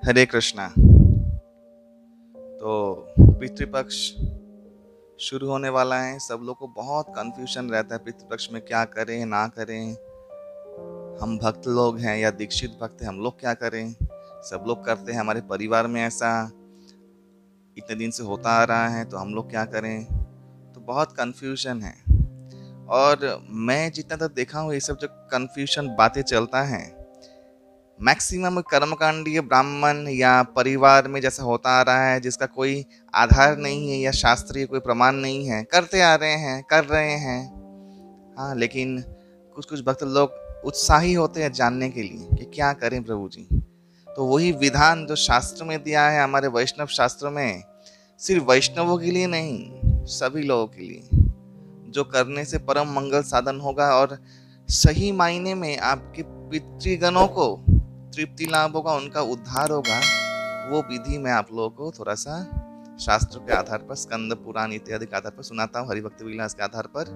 हरे कृष्णा। तो पितृपक्ष शुरू होने वाला है। सब लोग को बहुत कंफ्यूजन रहता है पितृपक्ष में क्या करें ना करें। हम भक्त लोग हैं या दीक्षित भक्त हैं, हम लोग क्या करें। सब लोग करते हैं, हमारे परिवार में ऐसा इतने दिन से होता आ रहा है, तो हम लोग क्या करें। तो बहुत कंफ्यूजन है। और मैं जितना तक देखा हूँ, ये सब जो कंफ्यूजन बातें चलता है मैक्सिमम कर्मकांडीय ब्राह्मण या परिवार में जैसा होता आ रहा है, जिसका कोई आधार नहीं है या शास्त्रीय कोई प्रमाण नहीं है, करते आ रहे हैं, कर रहे हैं। हाँ, लेकिन कुछ कुछ भक्त लोग उत्साही होते हैं जानने के लिए कि क्या करें प्रभु जी। तो वही विधान जो शास्त्र में दिया है, हमारे वैष्णव शास्त्र में, सिर्फ वैष्णवों के लिए नहीं, सभी लोगों के लिए, जो करने से परम मंगल साधन होगा और सही मायने में आपके पितृगणों को तृप्ति लाभ होगा, उनका उद्धार होगा। वो विधि मैं आप लोगों को थोड़ा सा शास्त्र के आधार पर, स्कंद पुराण इत्यादि के आधार पर सुनाता हूँ, हरिभक्ति विलास के आधार पर।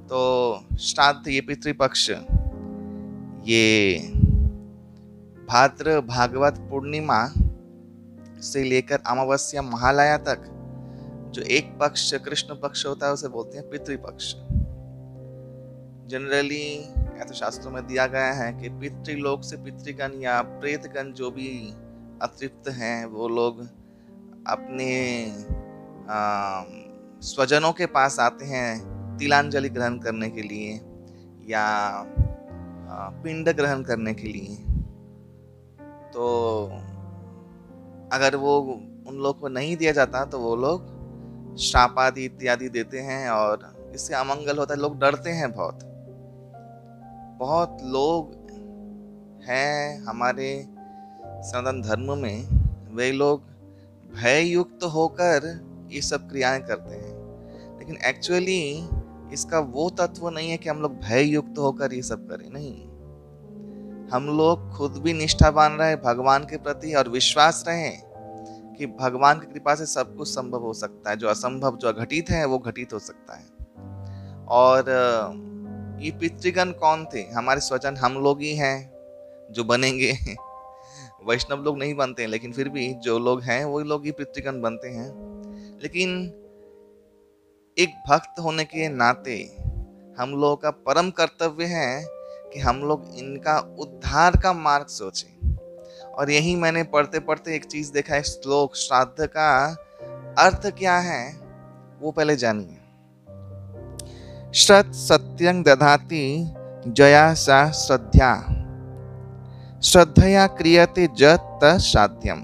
तो श्राद्ध, ये पितृपक्ष, ये भाद्र भागवत पूर्णिमा से लेकर अमावस्या महालया तक जो एक पक्ष कृष्ण पक्ष होता है, उसे बोलते हैं पितृपक्ष। जनरली ऐसे शास्त्रों में दिया गया है कि पितृलोक से पितृगण या प्रेतगण जो भी अतृप्त हैं, वो लोग अपने स्वजनों के पास आते हैं तिलांजलि ग्रहण करने के लिए या पिंड ग्रहण करने के लिए। तो अगर वो उन लोग को नहीं दिया जाता तो वो लोग श्राप आदि इत्यादि देते हैं और इससे अमंगल होता है। लोग डरते हैं बहुत। बहुत लोग हैं हमारे सनातन धर्म में, वे लोग भय युक्त होकर ये सब क्रियाएं करते हैं, लेकिन एक्चुअली इसका वो तत्व नहीं है कि हम लोग भय युक्त होकर ये सब करें। नहीं, हम लोग खुद भी निष्ठावान रहे भगवान के प्रति और विश्वास रहे कि भगवान की कृपा से सब कुछ संभव हो सकता है। जो असंभव, जो अघटित है, वो घटित हो सकता है। और ये पितृगण कौन थे? हमारे स्वजन हम लोग ही हैं जो बनेंगे। वैष्णव लोग नहीं बनते हैं, लेकिन फिर भी जो लोग हैं वही लोग ही पितृगण बनते हैं। लेकिन एक भक्त होने के नाते हम लोगों का परम कर्तव्य है कि हम लोग इनका उद्धार का मार्ग सोचें। और यही मैंने पढ़ते पढ़ते एक चीज देखा है, श्लोक श्राद्ध का अर्थ क्या है वो पहले जानिए। श्रद्ध सत्यं दधाति जया सा श्रद्धा, श्रद्धया क्रियते जत श्राद्धम।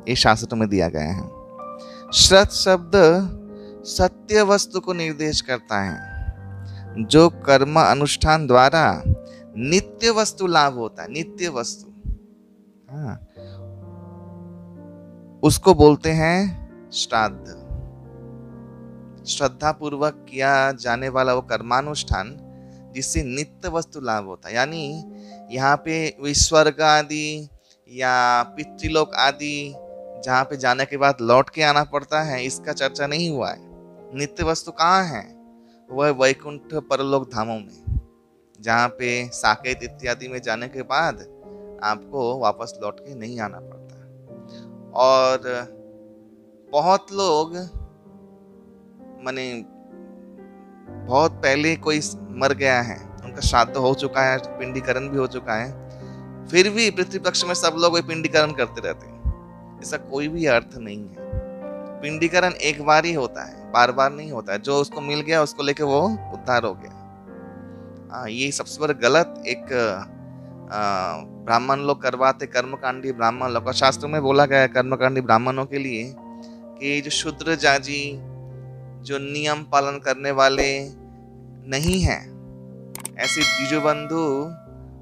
ये शास्त्र में दिया गया है। श्रद्ध शब्द सत्य वस्तु को निर्देश करता है, जो कर्म अनुष्ठान द्वारा नित्य वस्तु लाभ होता है। नित्य वस्तु, हाँ, उसको बोलते हैं श्राद्ध। श्रद्धा पूर्वक किया जाने वाला वो कर्मानुष्ठान जिससे नित्य वस्तु लाभ होता है। यानी यहाँ पे स्वर्ग आदि या पितृलोक आदि जहाँ पे जाने के बाद लौट के आना पड़ता है, इसका चर्चा नहीं हुआ है। नित्य वस्तु कहाँ है? वह वैकुंठ परलोक धामों में, जहाँ पे साकेत इत्यादि में जाने के बाद आपको वापस लौट के नहीं आना पड़ता। और बहुत लोग, माने बहुत पहले कोई मर गया है, उनका श्राद्ध हो चुका है, पिंडीकरण भी हो चुका है, फिर भी पितृपक्ष में सब लोग पिंडीकरण करते रहते हैं। इसका कोई भी अर्थ नहीं है। पिंडीकरण एक बार ही होता है, बार बार नहीं होता है। जो उसको मिल गया उसको लेके वो उद्धार हो गया। ये सबसे बड़ा गलत एक ब्राह्मण लोग करवाते, कर्मकांडी ब्राह्मण लोग। शास्त्र में बोला गया है कर्मकांडी ब्राह्मणों के लिए कि जो शूद्र जाजी, जो नियम पालन करने वाले नहीं हैं, ऐसे द्विजबंधु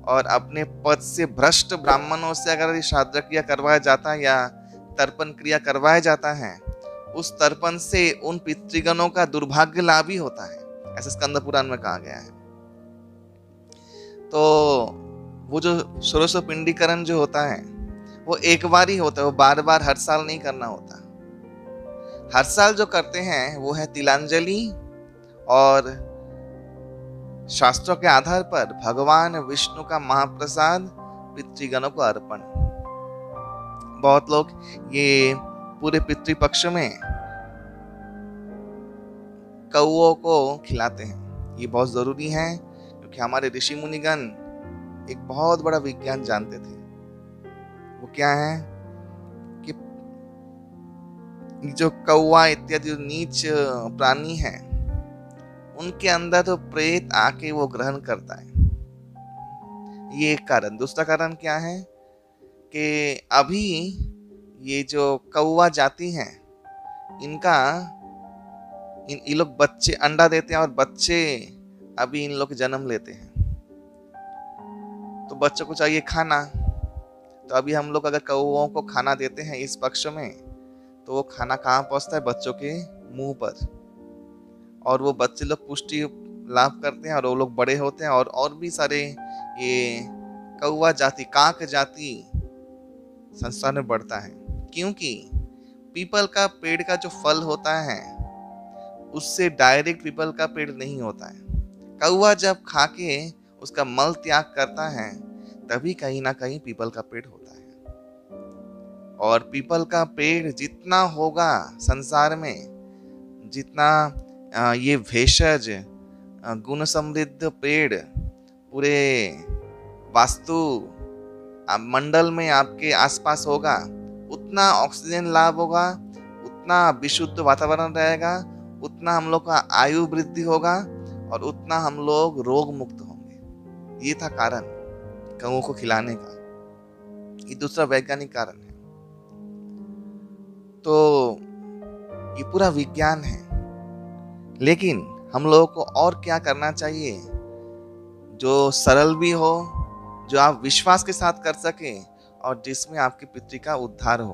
और अपने पद से भ्रष्ट ब्राह्मणों से अगर श्राद्ध क्रिया करवाया जाता है या तर्पण क्रिया करवाया जाता है, उस तर्पण से उन पितृगणों का दुर्भाग्य लाभ ही होता है, ऐसा स्कंद पुराण में कहा गया है। तो वो जो षोडश पिंडीकरण जो होता है वो एक बार ही होता है, वो बार बार हर साल नहीं करना होता। हर साल जो करते हैं वो है तिलांजलि और शास्त्रों के आधार पर भगवान विष्णु का महाप्रसाद पितृगणों को अर्पण। बहुत लोग ये पूरे पितृपक्ष में कौओं को खिलाते हैं। ये बहुत जरूरी है क्योंकि हमारे ऋषि मुनिगण एक बहुत बड़ा विज्ञान जानते थे। वो क्या है कि जो कौवा इत्यादि नीच प्राणी है, उनके अंदर तो प्रेत आके वो ग्रहण करता है। ये एक कारण। दूसरा कारण क्या है कि अभी ये जो कौवा जाति है, इनका इन लोग बच्चे अंडा देते हैं और बच्चे अभी इन लोग जन्म लेते हैं, तो बच्चों को चाहिए खाना। तो अभी हम लोग अगर कौओं को खाना देते हैं इस पक्ष में, तो वो खाना कहाँ पहुंचता है? बच्चों के मुंह पर, और वो बच्चे लोग पुष्टि लाभ करते हैं और वो लोग बड़े होते हैं और भी सारे ये कौवा जाति, काक जाति संसार में बढ़ता है। क्योंकि पीपल का पेड़ का जो फल होता है उससे डायरेक्ट पीपल का पेड़ नहीं होता है। कौवा जब खा के उसका मल त्याग करता है तभी कहीं ना कहीं पीपल का पेड़ होता है। और पीपल का पेड़ जितना होगा संसार में, जितना ये भेषज गुण समृद्ध पेड़ पूरे वास्तु मंडल में आपके आसपास होगा, उतना ऑक्सीजन लाभ होगा, उतना विशुद्ध वातावरण रहेगा, उतना हम लोग का आयु वृद्धि होगा और उतना हम लोग रोग मुक्त होंगे। ये था कारण कौओं को खिलाने का। ये दूसरा वैज्ञानिक कारण है। तो ये पूरा विज्ञान है, लेकिन हम लोगों को और क्या करना चाहिए जो सरल भी हो, जो आप विश्वास के साथ कर सके और जिसमें आपकी पितृ का उद्धार हो।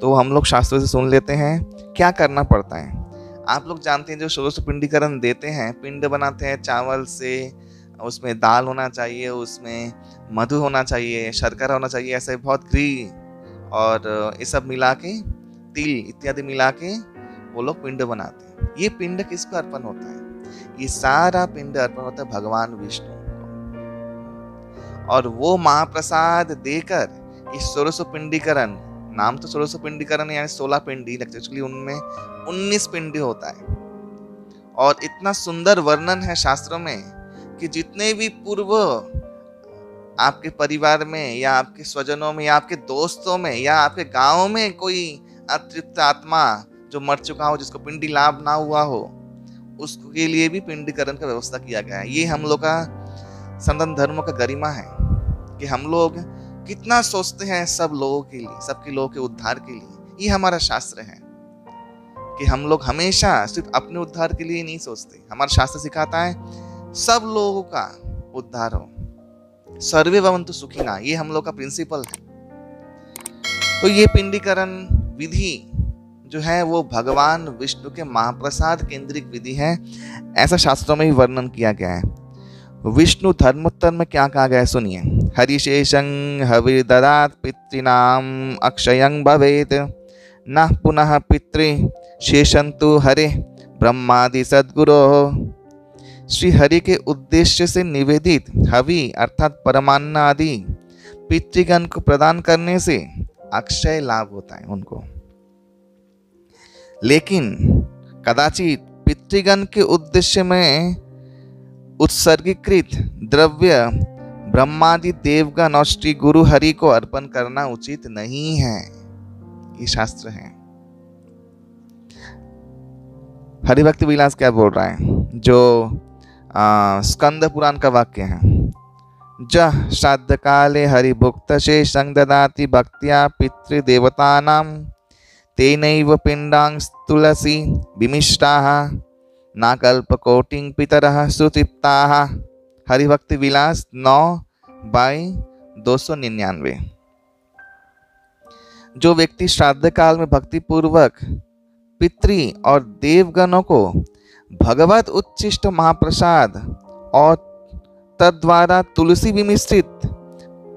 तो हम लोग शास्त्रों से सुन लेते हैं क्या करना पड़ता है। आप लोग जानते हैं जो षोडश पिंडीकरण देते हैं, पिंड बनाते हैं चावल से, उसमें दाल होना चाहिए, उसमें मधु होना चाहिए, शर्करा होना चाहिए, ऐसे बहुत घी और ये सब मिला के, तिल इत्यादि मिला के वो लोग पिंड बनाते हैं। ये पिंड किसको अर्पण होता है? ये सारा पिंड अर्पण होता है भगवान विष्णु को। और वो महाप्रसाद देकर इस षोडश पिंडीकरण, नाम तो षोडश पिंडीकरण यानी 16 पिंडी लगते, एक्चुअली उनमें 19 पिंडी होता है। और इतना सुंदर वर्णन है शास्त्रों में कि जितने भी पूर्व आपके परिवार में या आपके स्वजनों में या आपके दोस्तों में या आपके गांव में कोई अतृप्त आत्मा जो मर चुका हो, जिसको पिंडी लाभ ना हुआ हो, उसके लिए भी पिंडीकरण का व्यवस्था किया गया है। ये हम लोग का सनातन धर्म का गरिमा है कि हम लोग कितना सोचते हैं सब लोगों के लिए, सबके लोगों के उद्धार के लिए। ये हमारा शास्त्र है कि हम लोग हमेशा सिर्फ अपने उद्धार के लिए नहीं सोचते। हमारा शास्त्र सिखाता है सब लोगों का उद्धार हो, सर्वे भवन्तु सुखिनः, ये हम लोग का प्रिंसिपल है। तो ये पिंडीकरण विधि जो है वो भगवान विष्णु के महाप्रसाद केंद्रित विधि है, ऐसा शास्त्रों में भी वर्णन किया गया है। विष्णु धर्मोत्तर में क्या कहा गया है सुनिए। हरिशेषं हविर्ददात् पितॄणाम अक्षयं भवेत्, न पुनः पितृ शेषन्तु हरे ब्रह्मादि सद्गुरो। श्री हरि के उद्देश्य से निवेदित हवि अर्थात परमान्न आदि पितृगण को प्रदान करने से अक्षय लाभ होता है उनको। लेकिन कदाचित पितृगण के उद्देश्य में उत्सर्गीकृत द्रव्य ब्रह्मादि देवगण और श्री गुरु हरि को अर्पण करना उचित नहीं है। ये शास्त्र है। हरिभक्ति विलास क्या बोल रहा है? जो स्कंद पुराण का वाक्य है, जह श्राद्ध काले हरिभुक्त शेषं ददाति भक्त्या पितृदेवतानां तेनैव पिंडां तुलसी विमिष्टाः न कल्पकोटिं पितरः सुतृप्ताः। हरिभक्ति विलास 9/299। जो व्यक्ति श्राद्ध काल में भक्ति पूर्वक पितृ और देवगणों को भगवत उच्छिष्ट महाप्रसाद और तद्वारा तुलसी विमिश्रित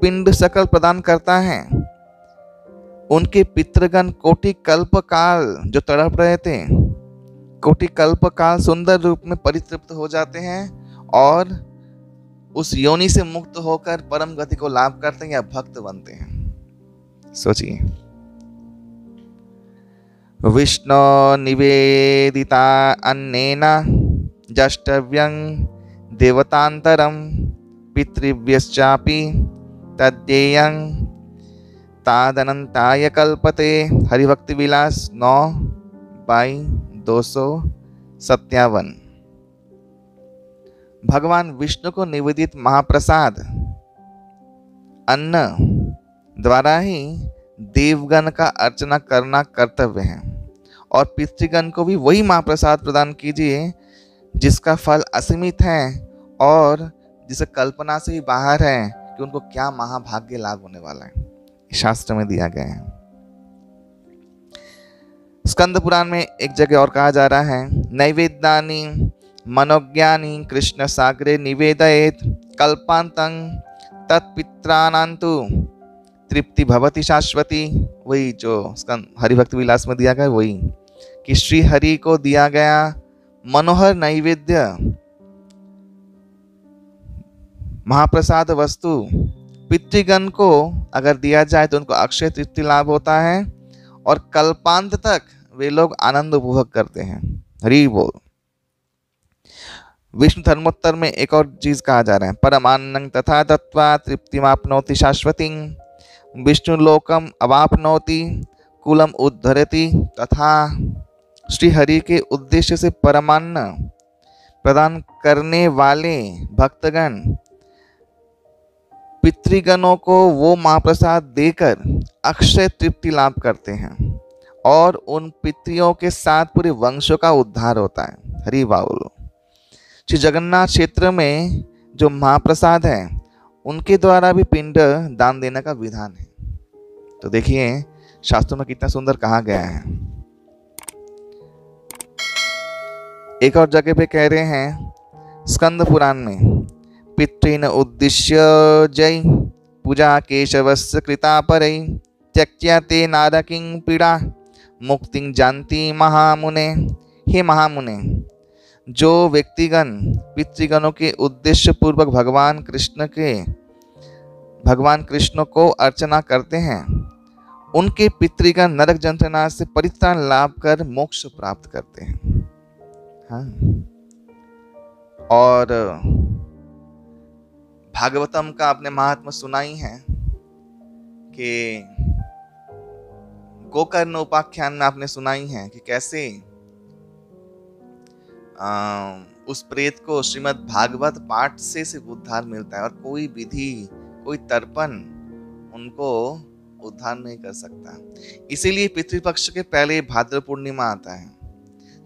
पिंड सकल प्रदान करता है, उनके पितृगण कोटि कल्प काल जो तड़प रहे थे, कोटि कल्प काल सुंदर रूप में परितृप्त हो जाते हैं और उस योनि से मुक्त होकर परम गति को लाभ करते हैं या भक्त बनते हैं। सोचिए विष्णो निवेदिता अन्नेन जष्टव्यं देवतांतरं पितृभ्यश्चापि तद्देयं तादनंताय कल्पते। हरिभक्ति विलास 9/257। भगवान विष्णु को निवेदित महाप्रसाद अन्न द्वारा ही देवगण का अर्चना करना कर्तव्य है, और पितृगण को भी वही महाप्रसाद प्रदान कीजिए जिसका फल असीमित है और जिसे कल्पना से ही बाहर है कि उनको क्या महाभाग्य लाभ होने वाला है। शास्त्र में दिया गया है। स्कंद पुराण में एक जगह और कहा जा रहा है, नैवेद्यानि मनोज्ञानि कृष्ण सागरे निवेदयेत् कल्पांतं तत्पित्राणान्तु तृप्ति भवति शाश्वती। वही जो हरिभक्ति विलास में दिया गया वही, कि श्री हरि को दिया गया मनोहर नैवेद्य महाप्रसाद वस्तु पितृगण को अगर दिया जाए तो उनको अक्षय तृप्ति लाभ होता है और कल्पांत तक वे लोग आनंद उपभोग करते हैं। हरि बोल। विष्णु धर्मोत्तर में एक और चीज कहा जा रहा है, परमान्नं तथा दत्वा तृप्तिमाप्नोति शाश्वती विष्णु लोकम अवाप्नोति कुलम उद्धरति। तथा श्री हरि के उद्देश्य से परमान्न प्रदान करने वाले भक्तगण पितृगणों को वो महाप्रसाद देकर अक्षय तृप्ति लाभ करते हैं और उन पितरियों के साथ पूरे वंशों का उद्धार होता है। हरि बोल। श्री जगन्नाथ क्षेत्र में जो महाप्रसाद है उनके द्वारा भी पिंड दान देने का विधान है। तो देखिए शास्त्रों में कितना सुंदर कहा गया है। एक और जगह पे कह रहे हैं स्कंद पुराण में, पितॄन् उद्दिश्य जय पूजा केशवस्य कृता परई त्यक्त्या ते नारकिं पीड़ा मुक्तिं जानती महामुने। हे महामुने, जो व्यक्तिगण पितृगणों के उद्देश्य पूर्वक भगवान कृष्ण को अर्चना करते हैं उनके पितृगण नरक यंत्रणा से परित्राण लाभ कर मोक्ष प्राप्त करते हैं। हाँ। और भागवतम का आपने महात्मा सुना ही है कि गोकर्ण उपाख्यान में आपने सुना ही है कि कैसे उस प्रेत को श्रीमद् भागवत पाठ से सिर्फ उद्धार मिलता है और कोई विधि कोई तर्पण उनको उद्धार नहीं कर सकता। इसीलिए पितृपक्ष के पहले भाद्र पूर्णिमा आता है,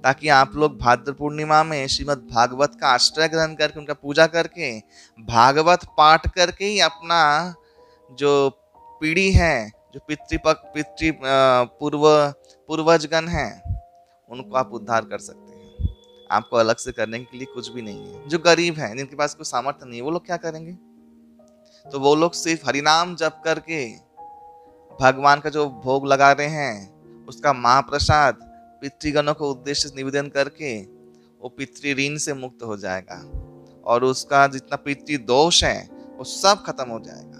ताकि आप लोग भाद्र पूर्णिमा में श्रीमद् भागवत का आश्रय ग्रहण करके उनका पूजा करके भागवत पाठ करके ही अपना जो पीढ़ी है, जो पूर्वजगण हैं, उनको आप उद्धार कर सकते हैं। आपको अलग से करने के लिए कुछ भी नहीं है। जो गरीब हैं, जिनके पास कोई सामर्थ्य नहीं है, वो लोग क्या करेंगे? तो वो लोग सिर्फ हरिनाम जप करके भगवान का जो भोग लगा रहे हैं उसका महाप्रसाद पितृगणों को उद्देश्य से निवेदन करके वो पितृ ऋण से मुक्त हो जाएगा और उसका जितना पितृ दोष है वो सब खत्म हो जाएगा।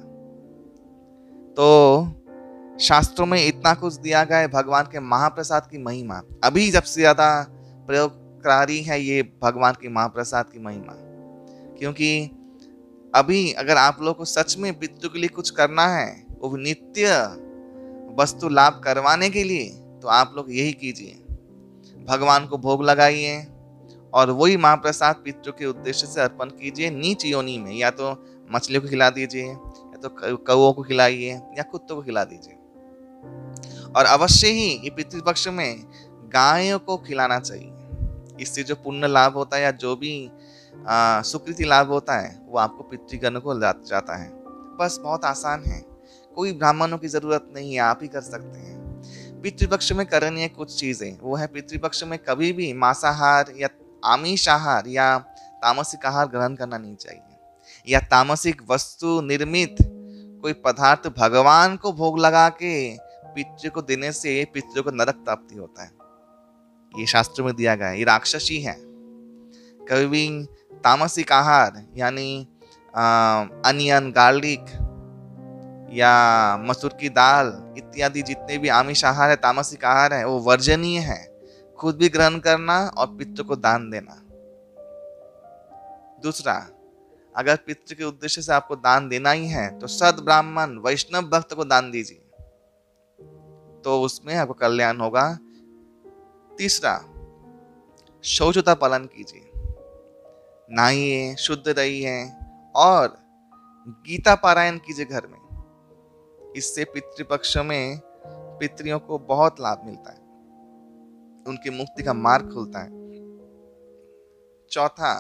तो शास्त्रों में इतना कुछ दिया गया है भगवान के महाप्रसाद की महिमा। अभी सबसे ज्यादा प्रयोगकारी है ये भगवान की महाप्रसाद की महिमा, क्योंकि अभी अगर आप लोग को सच में पितृ के लिए कुछ करना है, वो नित्य वस्तु लाभ करवाने के लिए, तो आप लोग यही कीजिए, भगवान को भोग लगाइए और वही महाप्रसाद पितृ के उद्देश्य से अर्पण कीजिए नीच योनि में। या तो मछलियों को खिला दीजिए, या तो कौओं को खिलाइए, या कुत्तों को खिला दीजिए। और अवश्य ही ये पितृपक्ष में गायों को खिलाना चाहिए। इससे जो पुण्य लाभ होता है या जो भी सुकृति लाभ होता है वो आपको पितृगण को जाता है। बस बहुत आसान है, कोई ब्राह्मणों की जरूरत नहीं है, आप ही कर सकते हैं। पितृपक्ष में करनी है कुछ चीजें, वो है पितृपक्ष में कभी भी मांसाहार या आमिष आहार या तामसिक आहार ग्रहण करना नहीं चाहिए, या तामसिक वस्तु निर्मित कोई पदार्थ भगवान को भोग लगा के पितृ को देने से पितृ को नरक प्राप्ति होता है। ये शास्त्र में दिया गया है, ये राक्षसी है। कभी भी तामसिक आहार यानी अनियन, गार्लिक या मसूर की दाल इत्यादि जितने भी आमिष आहार है, तामसिक आहार है, वो वर्जनीय है। खुद भी ग्रहण करना और पितृ को दान देना। दूसरा, अगर पितृ के उद्देश्य से आपको दान देना ही है तो सद ब्राह्मण वैष्णव भक्त को दान दीजिए, तो उसमें आपको कल्याण होगा। तीसरा, शौचता पालन कीजिए, नहाइए, शुद्ध रहिए और गीता पारायण कीजिए घर में। इससे पितृपक्ष में पितरियों को बहुत लाभ मिलता है, उनकी मुक्ति का मार्ग खुलता है। चौथा,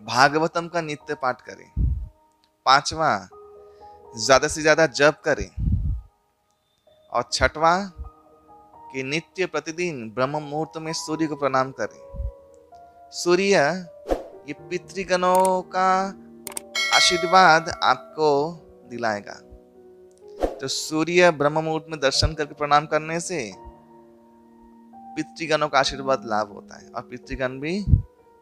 भागवतम का नित्य पाठ करें। पांचवा, ज्यादा से ज्यादा जप करें। और छठवां, कि नित्य प्रतिदिन ब्रह्म मुहूर्त में सूर्य को प्रणाम करें। सूर्य ये पितृगणों का आशीर्वाद आपको दिलाएगा। तो सूर्य ब्रह्म मुहूर्त में दर्शन करके प्रणाम करने से पितृगणों का आशीर्वाद लाभ होता है और पितृगण भी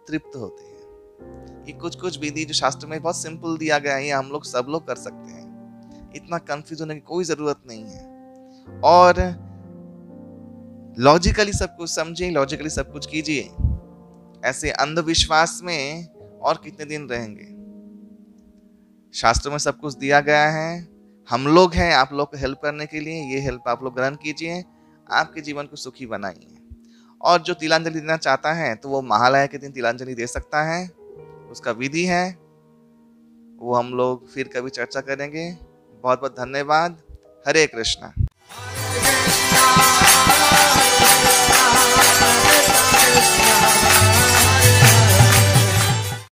तृप्त होते हैं। ये कुछ विधि जो शास्त्र में बहुत सिंपल दिया गया है, ये हम लोग सब लोग कर सकते हैं। इतना कंफ्यूज होने की कोई जरूरत नहीं है। और लॉजिकली सब कुछ समझिए, लॉजिकली सब कुछ कीजिए। ऐसे अंधविश्वास में और कितने दिन रहेंगे? शास्त्रों में सब कुछ दिया गया है। हम लोग हैं आप लोग को हेल्प करने के लिए। ये हेल्प आप लोग ग्रहण कीजिए, आपके जीवन को सुखी बनाइए। और जो तिलांजलि देना चाहता है तो वो महालया के दिन तिलांजलि दे सकता है। उसका विधि है, वो हम लोग फिर कभी चर्चा करेंगे। बहुत बहुत धन्यवाद। हरे कृष्णा।